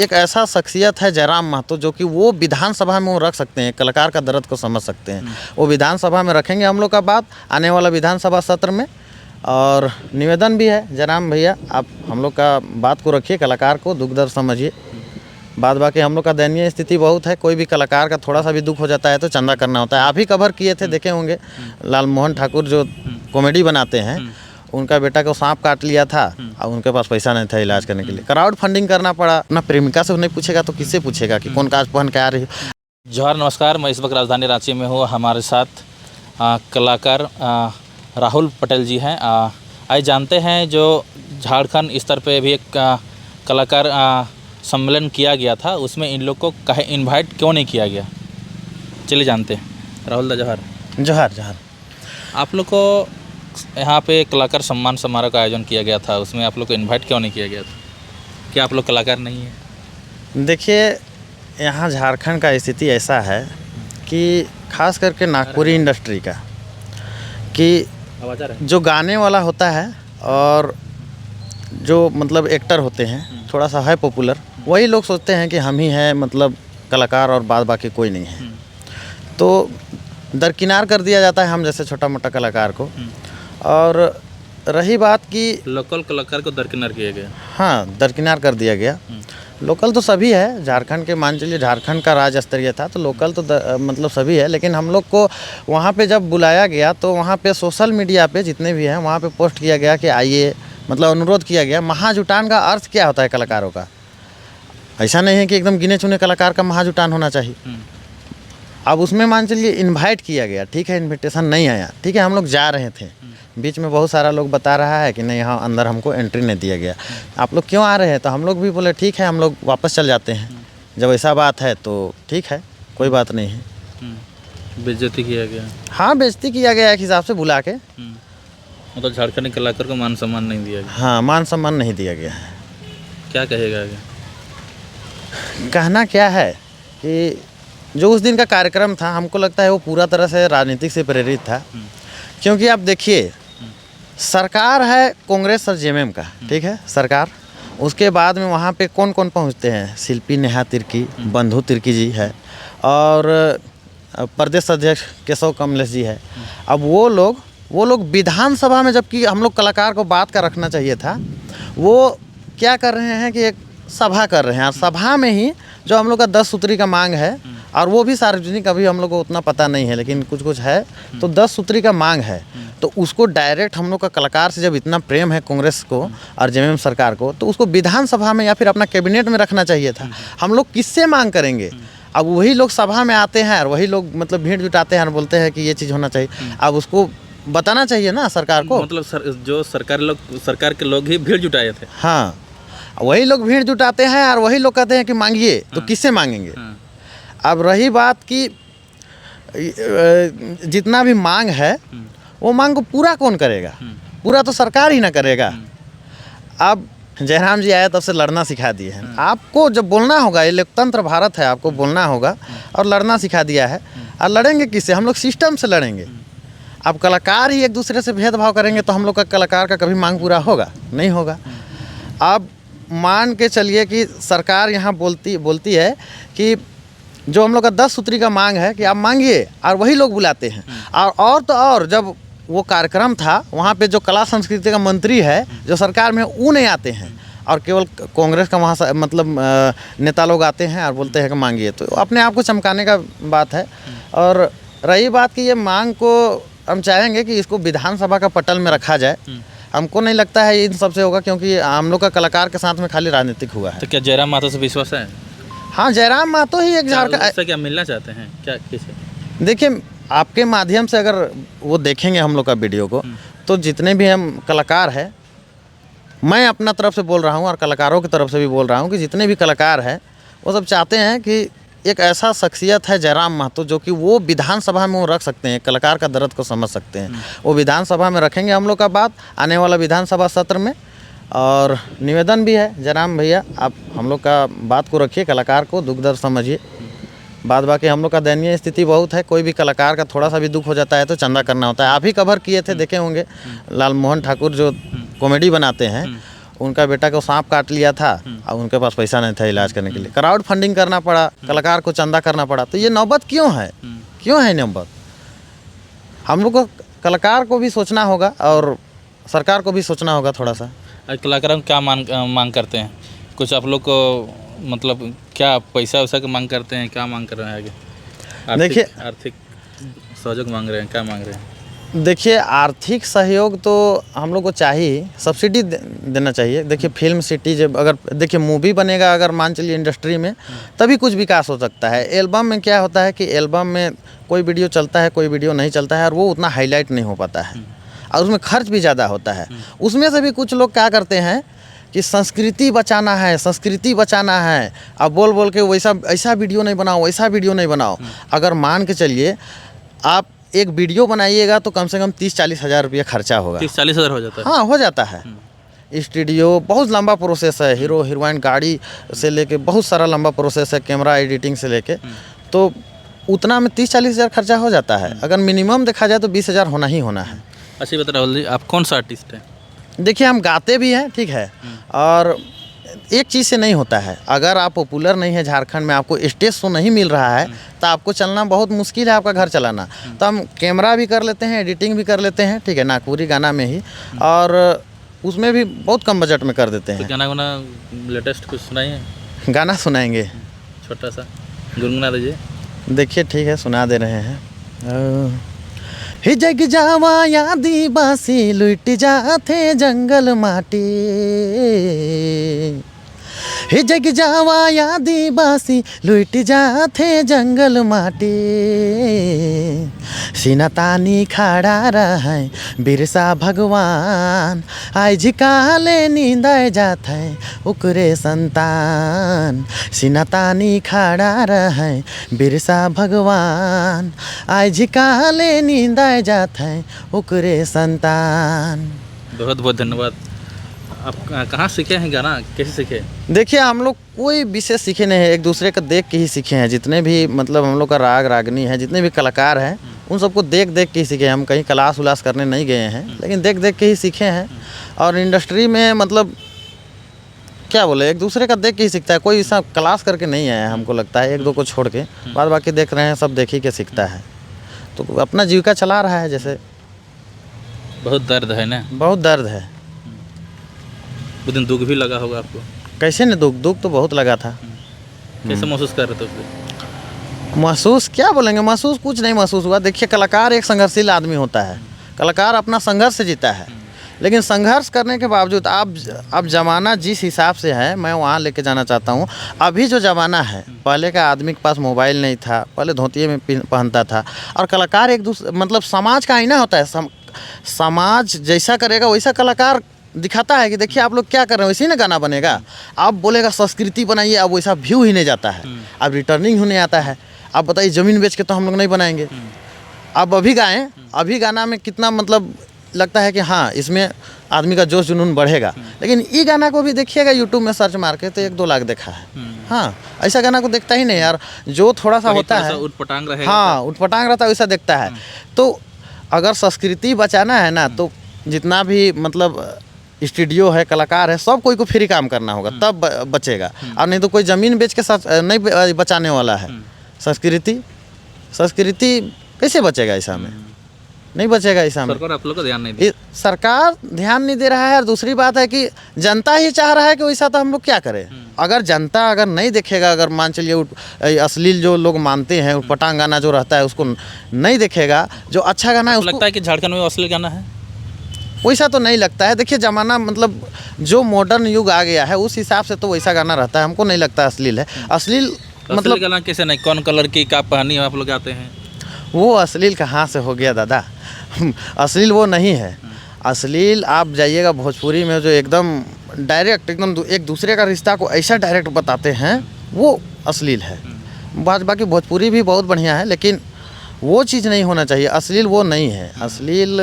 एक ऐसा शख्सियत है जयराम महतो जो कि वो विधानसभा में वो रख सकते हैं, कलाकार का दर्द को समझ सकते हैं। वो विधानसभा में रखेंगे हम लोग का बात आने वाला विधानसभा सत्र में। और निवेदन भी है जयराम भैया, आप हम लोग का बात को रखिए, कलाकार को दुख दर्द समझिए। बाद बाकी हम लोग का दयनीय स्थिति बहुत है, कोई भी कलाकार का थोड़ा सा भी दुख हो जाता है तो चंदा करना होता है। आप ही कवर किए थे, देखे होंगे, लालमोहन ठाकुर जो कॉमेडी बनाते हैं, उनका बेटा को सांप काट लिया था और उनके पास पैसा नहीं था इलाज करने के लिए, क्राउड फंडिंग करना पड़ा। अपना प्रेमिका से नहीं पूछेगा तो किससे पूछेगा कि कौन काज पहन के आ रही हो। जोहार, नमस्कार। मैं इस वक्त राजधानी रांची में हूँ। हमारे साथ कलाकार राहुल पटेल जी हैं। आइए जानते हैं, जो झारखंड स्तर पे भी एक कलाकार सम्मेलन किया गया था, उसमें इन लोग को कहे इनवाइट क्यों नहीं किया गया, चलिए जानते हैं। राहुल दा, जोहार। जोहार जोहार। आप लोग को यहाँ पे कलाकार सम्मान समारोह का आयोजन किया गया था, उसमें आप लोग को इनवाइट क्यों नहीं किया गया था? क्या आप लोग कलाकार नहीं हैं? देखिए, यहाँ झारखंड का स्थिति ऐसा है कि खास करके नागपुरी इंडस्ट्री का, कि जो गाने वाला होता है और जो मतलब एक्टर होते हैं, थोड़ा सा है पॉपुलर, वही लोग सोचते हैं कि हम ही हैं मतलब कलाकार और बाद बाकी कोई नहीं है। तो दरकिनार कर दिया जाता है हम जैसे छोटा मोटा कलाकार को। और रही बात कि लोकल कलाकार को दरकिनार किया गया। हाँ, दरकिनार कर दिया गया। लोकल तो सभी है, झारखंड के मान चलिए झारखंड का राज्य स्तरीय था तो लोकल तो मतलब सभी है, लेकिन हम लोग को वहाँ पे जब बुलाया गया तो वहाँ पे सोशल मीडिया पे जितने भी हैं वहाँ पे पोस्ट किया गया कि आइए, मतलब अनुरोध किया गया। महाजुटान का अर्थ क्या होता है कलाकारों का? ऐसा नहीं है कि एकदम गिने चुने कलाकार का महाजुटान होना चाहिए। अब उसमें मान चलिए इनवाइट किया गया, ठीक है, इनविटेशन नहीं आया, ठीक है, हम लोग जा रहे थे, बीच में बहुत सारा लोग बता रहा है कि नहीं, यहाँ अंदर हमको एंट्री नहीं दिया गया, आप लोग क्यों आ रहे हैं? तो हम लोग भी बोले ठीक है, हम लोग वापस चल जाते हैं। जब ऐसा बात है तो ठीक है, कोई बात नहीं है। बेइज्जती किया गया। हाँ, बेइज्जती किया गया एक हिसाब से बुला के। मतलब झारखंडी कलाकार को मान सम्मान नहीं दिया गया। हाँ, मान सम्मान नहीं दिया गया है। क्या कहेगा आगे? कहना क्या है कि जो उस दिन का कार्यक्रम था, हमको लगता है वो पूरा तरह से राजनीतिक से प्रेरित था। क्योंकि आप देखिए, सरकार है कांग्रेस और जेएमएम का, ठीक है, सरकार। उसके बाद में वहाँ पे कौन कौन पहुँचते हैं? शिल्पी नेहा तिर्की, बंधु तिर्की जी है, और प्रदेश अध्यक्ष केशव कमलेश जी है। अब वो लोग विधानसभा में, जबकि हम लोग कलाकार को बात का रखना चाहिए था, वो क्या कर रहे हैं कि एक सभा कर रहे हैं। और सभा में ही जो हम लोग का 10 सूत्री का मांग है, और वो भी सार्वजनिक अभी हम लोग को उतना पता नहीं है, लेकिन कुछ कुछ है, तो 10 सूत्री का मांग है, तो उसको डायरेक्ट हम लोग का कलाकार से जब इतना प्रेम है कांग्रेस को और जेएमएम सरकार को, तो उसको विधानसभा में या फिर अपना कैबिनेट में रखना चाहिए था। हम लोग किससे मांग करेंगे? अब वही लोग सभा में आते हैं और वही लोग मतलब भीड़ जुटाते हैं और बोलते हैं कि ये चीज़ होना चाहिए। अब उसको बताना चाहिए ना सरकार को। मतलब जो सरकार के लोग ही भीड़ जुटाए थे। हाँ, वही लोग भीड़ जुटाते हैं और वही लोग कहते हैं कि मांगिए, तो किससे मांगेंगे? अब रही बात कि जितना भी मांग है, वो मांग को पूरा कौन करेगा? पूरा तो सरकार ही ना करेगा। अब जयराम जी आए तब से लड़ना सिखा दिए हैं। आपको जब बोलना होगा, ये लोकतंत्र भारत है, आपको बोलना होगा और लड़ना सिखा दिया है। और लड़ेंगे किससे? हम लोग सिस्टम से लड़ेंगे। अब कलाकार ही एक दूसरे से भेदभाव करेंगे तो हम लोग का कलाकार का कभी मांग पूरा होगा? नहीं होगा। अब मान के चलिए कि सरकार यहाँ बोलती है कि जो हम लोग का 10 सूत्री का मांग है कि आप मांगिए, और वही लोग बुलाते हैं। और तो और जब वो कार्यक्रम था, वहाँ पे जो कला संस्कृति का मंत्री है जो सरकार में, वो नहीं आते हैं, और केवल कांग्रेस का वहाँ से मतलब नेता लोग आते हैं और बोलते हैं कि मांगिए, तो अपने आप को चमकाने का बात है। और रही बात कि ये मांग को हम चाहेंगे कि इसको विधानसभा का पटल में रखा जाए। हमको नहीं लगता है इन सबसे होगा, क्योंकि हम लोग का कलाकार के साथ में खाली राजनीतिक हुआ है। तो क्या जयराम महतो से विश्वास है? हाँ, जयराम महतो ही एक झारखंड। क्या मिलना चाहते हैं क्या किसे? देखिए, आपके माध्यम से अगर वो देखेंगे हम लोग का वीडियो को, तो जितने भी हम कलाकार हैं, मैं अपना तरफ से बोल रहा हूँ और कलाकारों की तरफ से भी बोल रहा हूँ कि जितने भी कलाकार हैं वो सब चाहते हैं कि एक ऐसा शख्सियत है जयराम महतो जो कि वो विधानसभा में वो रख सकते हैं, कलाकार का दर्द को समझ सकते हैं। वो विधानसभा में रखेंगे हम लोग का बात आने वाला विधानसभा सत्र में। और निवेदन भी है जयराम भैया, आप हम लोग का बात को रखिए, कलाकार को दुख दर्द समझिए। बाद बाकी हम लोग का दयनीय स्थिति बहुत है, कोई भी कलाकार का थोड़ा सा भी दुख हो जाता है तो चंदा करना होता है। आप ही कवर किए थे, देखे होंगे, लालमोहन ठाकुर जो कॉमेडी बनाते हैं, उनका बेटा को सांप काट लिया था और उनके पास पैसा नहीं था इलाज करने के लिए, क्राउड फंडिंग करना पड़ा, कलाकार को चंदा करना पड़ा। तो ये नौबत क्यों है, क्यों है नौबत? हम लोग को कलाकार को भी सोचना होगा और सरकार को भी सोचना होगा थोड़ा सा। कलाकारों क्या मांग करते हैं? कुछ आप लोग को मतलब क्या पैसा वैसा की मांग करते हैं, क्या मांग कर रहे हैं आगे? देखिए, आर्थिक सहयोग मांग रहे हैं, क्या मांग रहे हैं? देखिए, आर्थिक सहयोग तो हम लोग को चाहिए, सब्सिडी देना चाहिए। देखिए फिल्म सिटी जब अगर देखिए मूवी बनेगा, अगर मान चलिए इंडस्ट्री में, तभी कुछ विकास हो सकता है। एल्बम में क्या होता है कि एल्बम में कोई वीडियो चलता है, कोई वीडियो नहीं चलता है, और वो उतना हाईलाइट नहीं हो पाता है, और उसमें खर्च भी ज़्यादा होता है। उसमें से भी कुछ लोग क्या करते हैं कि संस्कृति बचाना है, संस्कृति बचाना है, अब बोल बोल के वैसा ऐसा वीडियो नहीं बनाओ, वैसा वीडियो नहीं बनाओ। अगर मान के चलिए आप एक वीडियो बनाइएगा तो कम से कम 30-40 हज़ार रुपये खर्चा होगा। 30-40 हज़ार हो जाता है? हाँ, हो जाता है। स्टूडियो बहुत लंबा प्रोसेस है, हीरो हीरोइन गाड़ी से लेके बहुत सारा लंबा प्रोसेस है, कैमरा एडिटिंग से लेके, तो उतना में 30-40 हज़ार खर्चा हो जाता है। अगर मिनिमम देखा जाए तो 20 हज़ार होना ही होना है। अच्छी बात। राहुल जी, आप कौन सा आर्टिस्ट हैं? देखिए, हम गाते भी हैं, ठीक है, और एक चीज़ से नहीं होता है। अगर आप पॉपुलर नहीं है झारखंड में, आपको स्टेज शो नहीं मिल रहा है, तो आपको चलना बहुत मुश्किल है, आपका घर चलाना। तो हम कैमरा भी कर लेते हैं, एडिटिंग भी कर लेते हैं, ठीक है, नागपुरी गाना में ही, और उसमें भी बहुत कम बजट में कर देते हैं। तो गाना वाना लेटेस्ट कुछ सुनाइए। गाना सुनाएंगे, छोटा सा गुनगुना दीजिए। देखिए ठीक है, सुना दे रहे हैं। हे जग जावा आदिवासी लुट जाते जंगल माटी, हे जग जावा आदिवासी लुट जाते जंगल माटी, सीना तानी खड़ा रहे बिरसा भगवान, आज काले नींद जात है उकरे संतान, सीना तानी खड़ा रहे बिरसा भगवान, आज काले नींद जात है उकरे संतान। बहुत बहुत धन्यवाद। आप कहाँ सीखे हैं गाना, कैसे सीखे? देखिए, हम लोग कोई विशेष सीखे नहीं है, एक दूसरे को देख के ही सीखे हैं। जितने भी मतलब हम लोग का राग रागनी है, जितने भी कलाकार हैं, उन सबको देख देख के ही सीखे। हम कहीं क्लास उलास करने नहीं गए हैं, लेकिन देख देख के ही सीखे हैं। और इंडस्ट्री में मतलब क्या बोले, एक दूसरे का देख के ही सीखता है, कोई ऐसा क्लास करके नहीं आया है हमको लगता है, एक दो को छोड़ के। बाद बाकी देख रहे हैं, सब देख ही के सीखता है, तो अपना जीविका चला रहा है। जैसे बहुत दर्द है ना? बहुत दर्द है। वो दिन दुख भी लगा होगा आपको? कैसे नहीं, दुख तो बहुत लगा था। कैसे महसूस कर रहे थे उसको? महसूस क्या बोलेंगे, महसूस कुछ नहीं महसूस हुआ। देखिए, कलाकार एक संघर्षशील आदमी होता है, कलाकार अपना संघर्ष से जीता है, लेकिन संघर्ष करने के बावजूद अब ज़माना जिस हिसाब से है, मैं वहाँ लेके जाना चाहता हूँ। अभी जो ज़माना है, पहले का आदमी के पास मोबाइल नहीं था, पहले धोतिये में पहनता था, और कलाकार एक दूसरे मतलब समाज का आईना होता है। समाज जैसा करेगा वैसा कलाकार दिखाता है कि देखिए आप लोग क्या कर रहे हो, वैसे ही ना गाना बनेगा। आप बोलेगा संस्कृति बनाइए, अब वैसा व्यू ही नहीं जाता है, अब रिटर्निंग होने आता है। आप बताइए, ज़मीन बेच के तो हम लोग नहीं बनाएंगे। अब अभी गाएं, अभी गाना में कितना मतलब लगता है कि हाँ, इसमें आदमी का जोश जुनून बढ़ेगा, लेकिन ये गाना को भी देखिएगा यूट्यूब में सर्च मार के तो 1-2 लाख देखा है। हाँ, ऐसा गाना को देखता ही नहीं यार, जो थोड़ा सा होता है उटपटांग रहेगा। हाँ, उटपटांग रहता है, वैसा देखता है। तो अगर संस्कृति बचाना है ना, तो जितना भी मतलब स्टूडियो है, कलाकार है, सब कोई को फ्री काम करना होगा, तब बचेगा। और नहीं तो कोई ज़मीन बेच के नहीं बचाने वाला है। संस्कृति कैसे बचेगा ऐसा में? नहीं बचेगा ऐसा में। सरकार आप लोग को ध्यान नहीं दे, सरकार ध्यान नहीं दे रहा है। और दूसरी बात है कि जनता ही चाह रहा है कि वैसा, तो हम लोग क्या करें? अगर जनता अगर नहीं देखेगा, अगर मान चलिए अश्लील जो लोग मानते हैं, उटपटांग गाना जो रहता है उसको नहीं देखेगा, जो अच्छा गाना है उसको लगता है कि झारखंड में अश्लील गाना है, वैसा तो नहीं लगता है। देखिए, ज़माना मतलब जो मॉडर्न युग आ गया है, उस हिसाब से तो वैसा गाना रहता है। हमको नहीं लगता अश्लील है। अश्लील मतलब गाना कैसे नहीं, कौन कलर की क्या पहनी आप लोग गाते हैं? वो अश्लील कहाँ से हो गया दादा? अश्लील वो नहीं है। अश्लील आप जाइएगा भोजपुरी में, जो एकदम डायरेक्ट एकदम एक दूसरे का रिश्ता को ऐसा डायरेक्ट बताते हैं, वो अश्लील है। बाकी भोजपुरी भी बहुत बढ़िया है, लेकिन वो चीज़ नहीं होना चाहिए। अश्लील वो नहीं है। अश्लील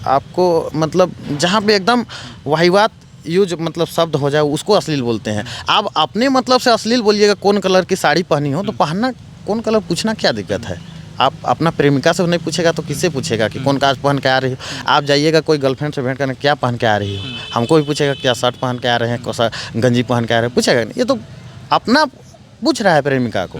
आपको मतलब जहाँ पे एकदम वाहिवात यूज मतलब शब्द हो जाए, उसको अश्लील बोलते हैं। आप अपने मतलब से अश्लील बोलिएगा, कौन कलर की साड़ी पहनी हो तो पहनना, कौन कलर पूछना क्या दिक्कत है? आप अपना प्रेमिका से नहीं पूछेगा तो किससे पूछेगा कि कौन काज पहन के आ रही हो। आप जाइएगा कोई गर्लफ्रेंड से भेंट करने, क्या पहन के आ रही हो, हमको भी पूछेगा क्या शर्ट पहन के आ रहे हैं, कौन सा गंजी पहन के आ रहे हैं, पूछेगा नहीं। ये तो अपना पूछ रहा है प्रेमिका को।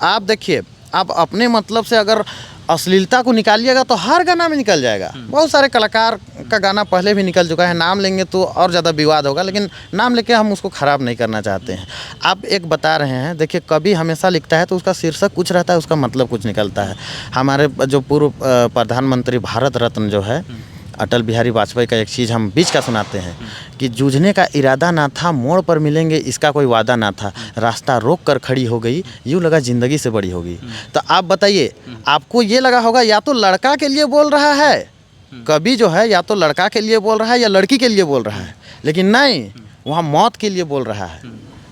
आप देखिए, आप अपने मतलब से अगर अश्लीलता को निकालिएगा तो हर गाना में निकल जाएगा। बहुत सारे कलाकार का गाना पहले भी निकल चुका है, नाम लेंगे तो और ज़्यादा विवाद होगा, लेकिन नाम लेके हम उसको ख़राब नहीं करना चाहते हैं। आप एक बता रहे हैं, देखिए कवि हमेशा लिखता है तो उसका शीर्षक कुछ रहता है, उसका मतलब कुछ निकलता है। हमारे जो पूर्व प्रधानमंत्री भारत रत्न जो है अटल बिहारी वाजपेयी का एक चीज़ हम बीच का सुनाते हैं कि जूझने का इरादा ना था, मोड़ पर मिलेंगे इसका कोई वादा ना था, रास्ता रोक कर खड़ी हो गई, यूँ लगा ज़िंदगी से बड़ी होगी। तो आप बताइए, आपको ये लगा होगा या तो लड़का के लिए बोल रहा है कवि जो है, या तो लड़का के लिए बोल रहा है या लड़की के लिए बोल रहा है, लेकिन नहीं, वहाँ मौत के लिए बोल रहा है।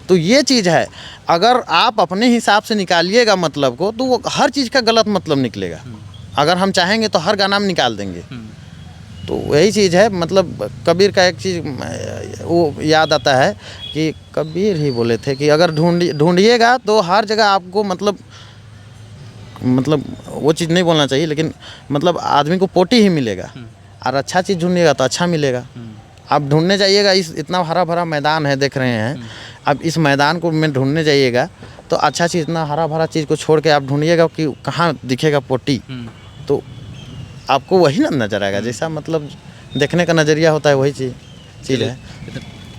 तो ये चीज़ है, अगर आप अपने हिसाब से निकालिएगा मतलब को तो वो हर चीज़ का गलत मतलब निकलेगा। अगर हम चाहेंगे तो हर गाना में निकाल देंगे। तो वही चीज़ है, मतलब कबीर का एक चीज़ वो याद आता है कि कबीर ही बोले थे कि अगर ढूंढिएगा तो हर जगह आपको मतलब वो चीज़ नहीं बोलना चाहिए, लेकिन मतलब आदमी को पोटी ही मिलेगा, और अच्छा चीज़ ढूंढिएगा तो अच्छा मिलेगा। आप ढूंढने जाइएगा, इस इतना हरा भरा मैदान है देख रहे हैं, अब इस मैदान को में ढूंढने जाइएगा तो अच्छा चीज़, इतना हरा भरा चीज़ को छोड़ के आप ढूंढिएगा कि कहाँ दिखेगा पोटी, तो आपको वही ना नजर आएगा। जैसा मतलब देखने का नज़रिया होता है वही चीज़ है।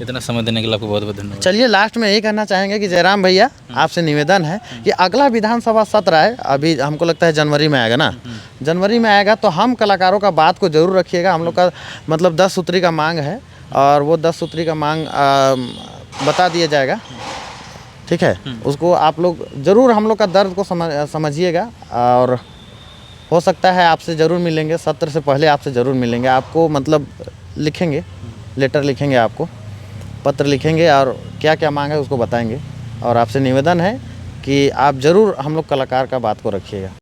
इतना समय देने के लिए आपको बहुत बहुत धन्यवाद। चलिए लास्ट में यही कहना चाहेंगे कि जयराम भैया आपसे निवेदन है कि अगला विधानसभा सत्र है, अभी हमको लगता है जनवरी में आएगा ना, जनवरी में आएगा तो हम कलाकारों का बात को ज़रूर रखिएगा। हम लोग का मतलब 10 सूत्री का मांग है, और वो 10 सूत्री का मांग बता दिया जाएगा, ठीक है। उसको आप लोग ज़रूर हम लोग का दर्द को समझिएगा, और हो सकता है आपसे ज़रूर मिलेंगे, सत्र से पहले आपसे ज़रूर मिलेंगे। आपको मतलब लिखेंगे, लेटर लिखेंगे, आपको पत्र लिखेंगे, और क्या क्या मांग है उसको बताएंगे। और आपसे निवेदन है कि आप ज़रूर हम लोग कलाकार का बात को रखिएगा।